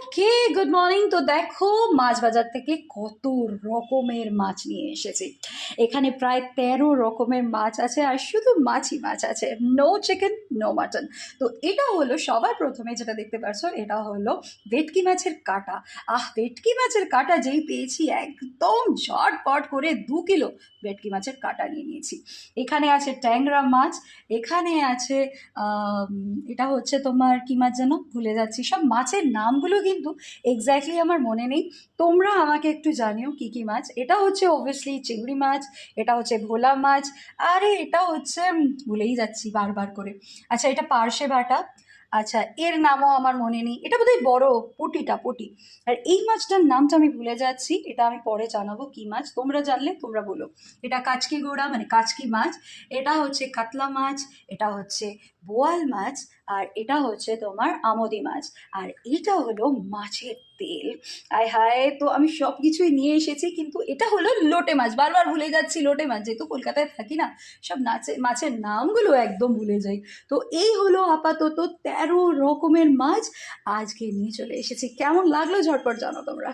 ওকে, good morning. তো দেখো, মাছ বাজার থেকে কত রকমের মাছ নিয়ে এসেছি। এখানে প্রায় 13 রকমের মাছ আছে, আর শুধু মাছই মাছ আছে, নো চিকেন নো মাটন। তো এটা হলো সবার প্রথমে যেটা দেখতে পাচ্ছ, এটা হলো ভেটকি মাছের কাটা। ভেটকি মাছের কাটা যেই পেয়েছি, একদম ঝটপট করে 2 কিলো ভেটকি মাছের কাটা নিয়ে নিয়েছি। এখানে আছে ট্যাংরা মাছ, এখানে আছে এটা হচ্ছে তোমার কি মাছ যেন ভুলে যাচ্ছি, সব মাছের নামগুলো কিন্তু এক্স্যাক্টলি আমার মনে নেই। তোমরা আমাকে একটু জানিও কি কি মাছ। এটা হচ্ছে অবভিয়াসলি চিংড়ি মাছ, এটা হচ্ছে ভোলা মাছ, আরে এটা হচ্ছে ভুলেই যাচ্ছি বারবার করে। আচ্ছা, এটা পার্শে ভাটা। আচ্ছা, এর নামও আমার মনে নেই, এটা বোধহয় বড় পটিটা পটি। আর এই মাছটার নামটা আমি ভুলে যাচ্ছি, এটা আমি পরে জানাবো কি মাছ, তোমরা জানলে তোমরা বলো। এটা কাচকি গোড়া মানে কাচকি মাছ, এটা হচ্ছে কাতলা মাছ, এটা হচ্ছে বোয়াল মাছ, আর এটা হচ্ছে তোমার আমোদি মাছ, আর এটা হলো মাছের তেল। আয় হায়, তো আমি সব কিছুই নিয়ে এসেছি, কিন্তু এটা হলো লোটে মাছ, বারবার ভুলে যাচ্ছি লোটে মাছ, যেহেতু কলকাতায় থাকি না, সব মাছের নামগুলো একদম ভুলে যাই। তো এই হলো আপাতত 13 রকমের মাছ আজকে নিয়ে চলে এসেছি। কেমন লাগলো ঝটপট জানো তোমরা।